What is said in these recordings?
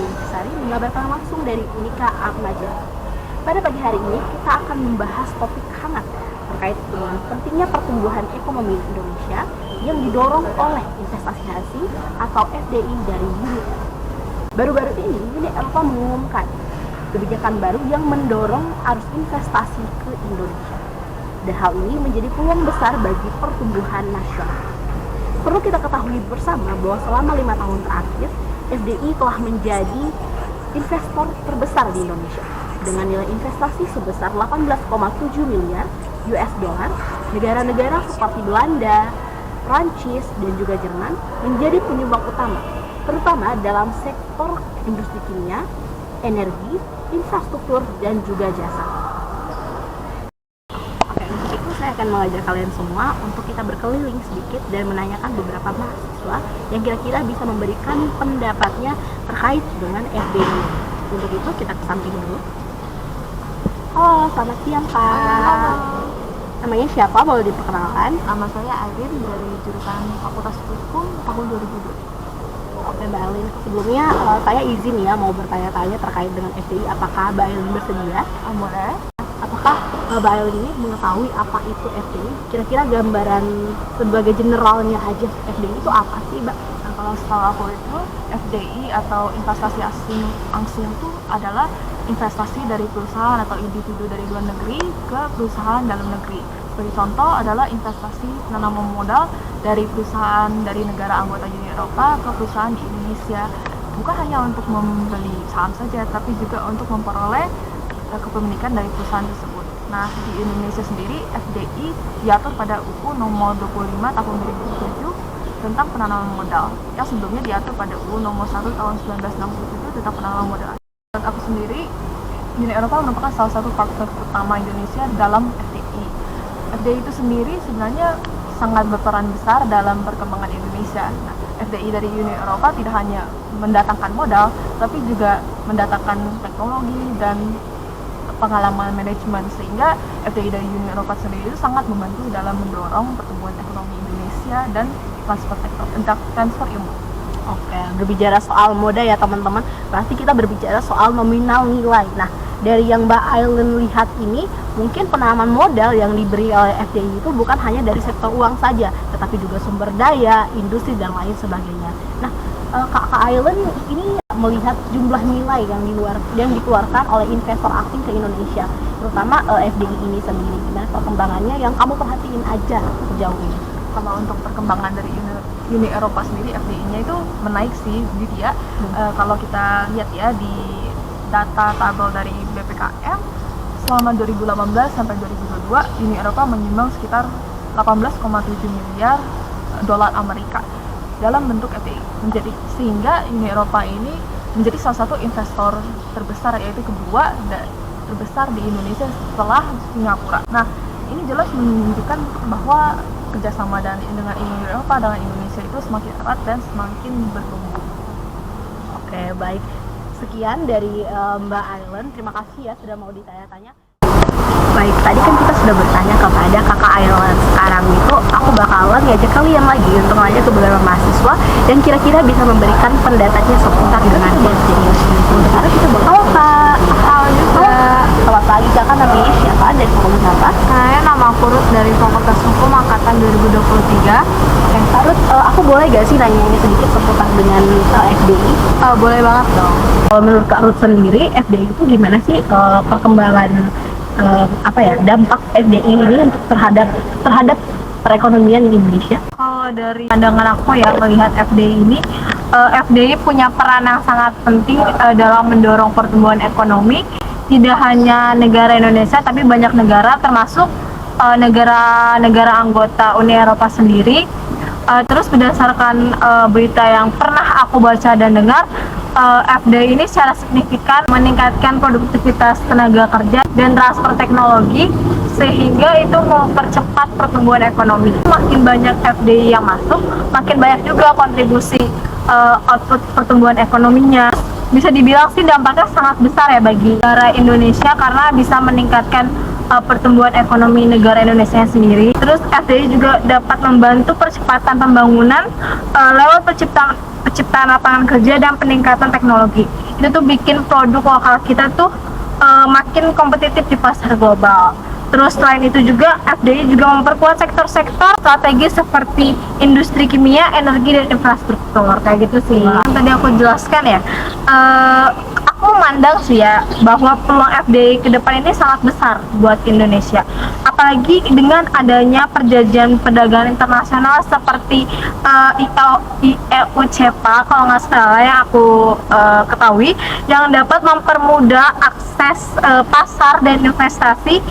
Intisari mengabarkan langsung dari Unika Atmaja. Pada pagi hari ini kita akan membahas topik hangat terkait dengan pentingnya pertumbuhan ekonomi Indonesia yang didorong oleh investasi asing atau FDI dari Uni Eropa. Baru-baru ini Uni Eropa mengumumkan kebijakan baru yang mendorong arus investasi ke Indonesia. Dan hal ini menjadi peluang besar bagi pertumbuhan nasional. Perlu kita ketahui bersama bahwa selama 5 tahun terakhir, FDI telah menjadi investor terbesar di Indonesia dengan nilai investasi sebesar 18,7 miliar US dollar. Negara-negara seperti Belanda, Prancis, dan juga Jerman menjadi penyumbang utama, terutama dalam sektor industri kimia, energi, infrastruktur, dan juga jasa. Saya akan mengajak kalian semua untuk kita berkeliling sedikit dan menanyakan beberapa mahasiswa yang kira-kira bisa memberikan pendapatnya terkait dengan FDI. Untuk itu kita kesamping dulu. Halo, selamat siang Pak. Halo. Namanya siapa? Boleh diperkenalkan? Nama saya Airin dari jurusan Fakultas Hukum tahun 2002. Oke Mbak Airin, sebelumnya saya izin ya mau bertanya-tanya terkait dengan FDI. Apakah Mbak Airin bersedia? Boleh. Apakah Mbak Airin ini mengetahui apa itu FDI? Kira-kira gambaran sebagai generalnya aja FDI itu apa sih Mbak? Nah, kalau setahu aku itu FDI atau investasi asing itu adalah investasi dari perusahaan atau individu dari luar negeri ke perusahaan dalam negeri. Sebagai contoh adalah investasi penanaman modal dari perusahaan dari negara anggota Uni Eropa ke perusahaan di Indonesia. Bukan hanya untuk membeli saham saja, tapi juga untuk memperoleh kepemilikan dari perusahaan tersebut. Nah, di Indonesia sendiri FDI diatur pada UU nomor 25 tahun 2007 tentang penanaman modal, yang sebelumnya diatur pada UU nomor 1 tahun 1967 tentang penanaman modal. Menurut aku sendiri, Uni Eropa merupakan salah satu partner utama Indonesia dalam FDI. FDI itu sendiri sebenarnya sangat berperan besar dalam perkembangan Indonesia. Nah, FDI dari Uni Eropa tidak hanya mendatangkan modal, tapi juga mendatangkan teknologi dan pengalaman manajemen, sehingga FDI dari Uni Eropa sendiri itu sangat membantu dalam mendorong pertumbuhan ekonomi Indonesia dan transfer ilmu. Oke, berbicara soal moda ya teman-teman, berarti kita berbicara soal nominal nilai. Nah, dari yang Mbak Aileen lihat ini, mungkin penanaman modal yang diberi oleh FDI itu bukan hanya dari sektor uang saja, tetapi juga sumber daya, industri, dan lain sebagainya. Nah, Kak Aileen ini melihat jumlah nilai yang dikeluarkan oleh investor asing ke Indonesia, terutama FDI ini sendiri. Nah, perkembangannya yang kamu perhatiin aja sejauh ini. Kalau untuk perkembangan dari Uni Eropa sendiri, FDI-nya itu menaik sih, dia. Kalau kita lihat ya di data tabel dari BPKM, selama 2018 sampai 2022, Uni Eropa menyumbang sekitar 18,7 miliar dolar Amerika dalam bentuk FDI, sehingga Uni Eropa ini menjadi salah satu investor terbesar, yaitu kedua terbesar di Indonesia setelah Singapura. Nah, ini jelas menunjukkan bahwa kerjasama dengan Uni Eropa dengan Indonesia itu semakin erat dan semakin bertumbuh. Oke, baik. Sekian dari Mbak Aileen. Terima kasih ya sudah mau ditanya-tanya. Baik, tadi kan kita sudah bertanya kepada Kakak Aileen. Sekarang itu aku bakalan ngajak kalian lagi untuk nanya ke beberapa mahasiswa yang kira-kira bisa memberikan pendapatnya seputar dengan FDI. Sekarang kita bakal Kak. Halo juga. Selamat pagi, Kakak namanya siapa dan fakultas apa? Saya nama aku Ruth dari Fakultas Hukum angkatan 2023. Oke, Ruth, aku boleh gak sih nanya ini sedikit seputar dengan FDI? Boleh banget dong. Kalau menurut Kak Ruth sendiri, FDI itu gimana sih perkembangan dampak FDI ini untuk terhadap perekonomian di Indonesia? Kalau dari pandangan aku ya, melihat FDI ini, FDI punya peran yang sangat penting dalam mendorong pertumbuhan ekonomi, tidak hanya negara Indonesia tapi banyak negara, termasuk negara-negara anggota Uni Eropa sendiri. Terus berdasarkan berita yang pernah aku baca dan dengar, FDI ini secara signifikan meningkatkan produktivitas tenaga kerja dan transfer teknologi, sehingga itu mempercepat pertumbuhan ekonomi. Makin banyak FDI yang masuk, makin banyak juga kontribusi output pertumbuhan ekonominya. Bisa dibilang sih dampaknya sangat besar ya bagi negara Indonesia, karena bisa meningkatkan pertumbuhan ekonomi negara Indonesia sendiri. Terus FDI juga dapat membantu percepatan pembangunan lewat penciptaan lapangan kerja dan peningkatan teknologi. Itu tuh bikin produk lokal kita tuh makin kompetitif di pasar global. Terus selain itu juga FDI juga memperkuat sektor-sektor strategis seperti industri kimia, energi, dan infrastruktur, kayak gitu sih. Yang tadi aku jelaskan ya, aku memandang sih ya bahwa peluang FDI ke depan ini sangat besar buat Indonesia. Apalagi dengan adanya perjanjian perdagangan internasional seperti ILU CEPA kalau nggak salah yang aku ketahui, yang dapat mempermudah akses pasar dan investasi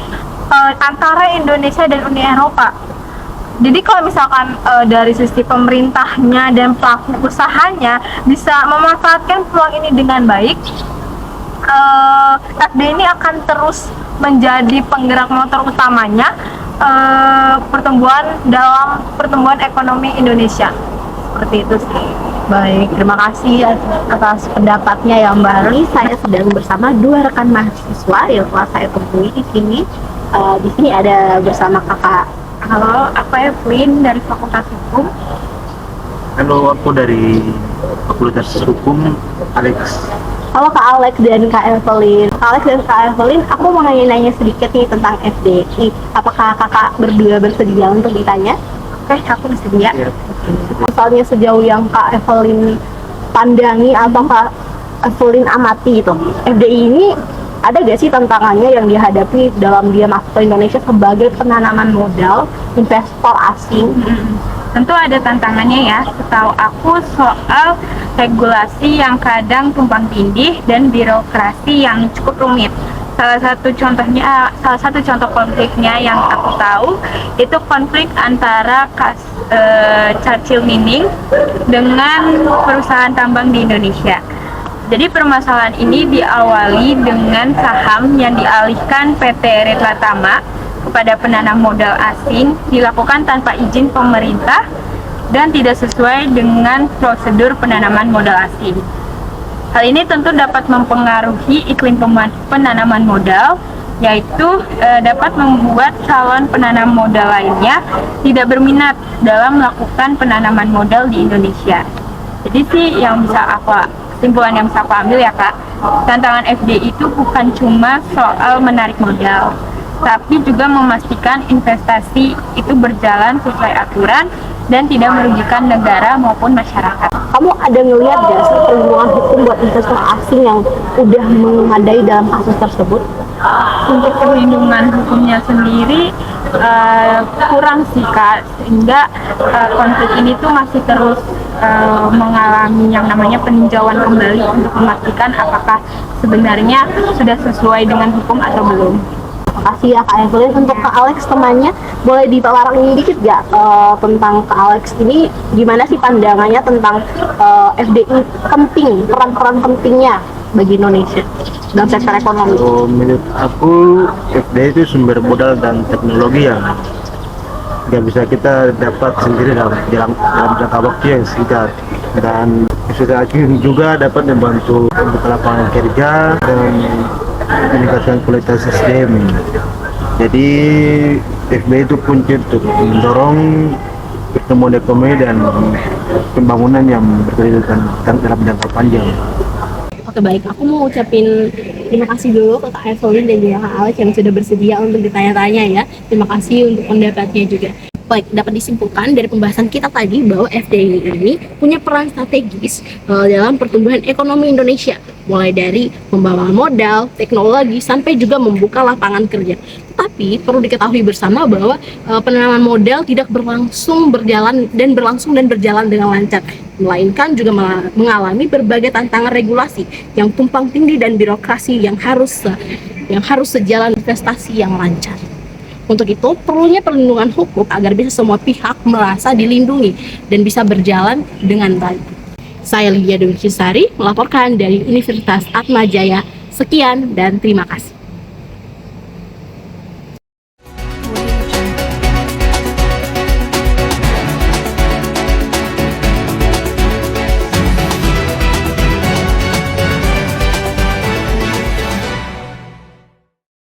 antara Indonesia dan Uni Eropa. Jadi kalau misalkan dari sisi pemerintahnya dan pelaku usahanya bisa memanfaatkan peluang ini dengan baik, FDI ini akan terus menjadi penggerak motor utamanya pertumbuhan ekonomi Indonesia. Seperti itu sih. Baik, terima kasih atas pendapatnya ya Mbak Ari. Saya sedang bersama dua rekan mahasiswa yang telah saya temui di sini. Di sini ada bersama kakak. Halo, aku Evelyn dari Fakultas Hukum. Halo, aku dari Fakultas Hukum, Alex. Halo Kak Alex dan Kak Evelyn. Kak Alex dan Kak Evelyn, aku mau nanya sedikit nih tentang FDI. Apakah kakak berdua bersedia untuk ditanya? Oke, aku bersedia. Ya. Misalnya sejauh yang Kak Evelyn pandangi atau Kak Evelyn amati itu, FDI ini ada gak sih tantangannya yang dihadapi dalam dia masuk ke Indonesia sebagai penanaman modal investor asing? Tentu ada tantangannya ya. Setahu aku soal regulasi yang kadang tumpang tindih dan birokrasi yang cukup rumit. Salah satu contoh konfliknya yang aku tahu itu konflik antara Churchill Mining dengan perusahaan tambang di Indonesia. Jadi permasalahan ini diawali dengan saham yang dialihkan PT Ritla Tama kepada penanam modal asing dilakukan tanpa izin pemerintah dan tidak sesuai dengan prosedur penanaman modal asing. Hal ini tentu dapat mempengaruhi iklim penanaman modal, yaitu dapat membuat calon penanam modal lainnya tidak berminat dalam melakukan penanaman modal di Indonesia. Jadi sih kesimpulan yang bisa aku ambil ya Kak, tantangan FDI itu bukan cuma soal menarik modal, tapi juga memastikan investasi itu berjalan sesuai aturan dan tidak merugikan negara maupun masyarakat. Kamu ada ngelihat gak sih perlindungan hukum buat investor asing yang udah memadai dalam kasus tersebut? Untuk perlindungan hukumnya sendiri kurang sih Kak, sehingga konflik ini tuh masih terus mengalami yang namanya peninjauan kembali untuk memastikan apakah sebenarnya sudah sesuai dengan hukum atau belum. Makasih ya Kak Evelyn. Untuk Kak Alex temannya, boleh dipaparkan dikit gak tentang Kak Alex ini gimana sih pandangannya tentang FDI penting, peran-peran pentingnya bagi Indonesia dalam sektor ekonomi? Menurut aku FDI itu sumber modal dan teknologi yang nggak bisa kita dapat sendiri dalam jangka waktu yang singkat, dan investasi juga dapat membantu membuka lapangan kerja dan meningkatkan kualitas SDM. Jadi FDI itu kunci untuk mendorong pertumbuhan ekonomi dan pembangunan yang berkelanjutan dalam jangka panjang. Oke baik, aku mau ucapin terima kasih dulu ke Kak Evelyn dan juga Kak Alex yang sudah bersedia untuk ditanya-tanya ya. Terima kasih untuk pendapatnya juga. Baik, dapat disimpulkan dari pembahasan kita tadi bahwa FDI ini punya peran strategis dalam pertumbuhan ekonomi Indonesia, mulai dari membawa modal, teknologi, sampai juga membuka lapangan kerja. Tapi perlu diketahui bersama bahwa penanaman modal tidak berlangsung dan berjalan dengan lancar, melainkan juga mengalami berbagai tantangan regulasi yang tumpang tindih dan birokrasi yang harus sejalan investasi yang lancar. Untuk itu, perlunya perlindungan hukum agar bisa semua pihak merasa dilindungi dan bisa berjalan dengan baik. Saya Lydia Dewi Cisari melaporkan dari Universitas Atmajaya. Sekian dan terima kasih.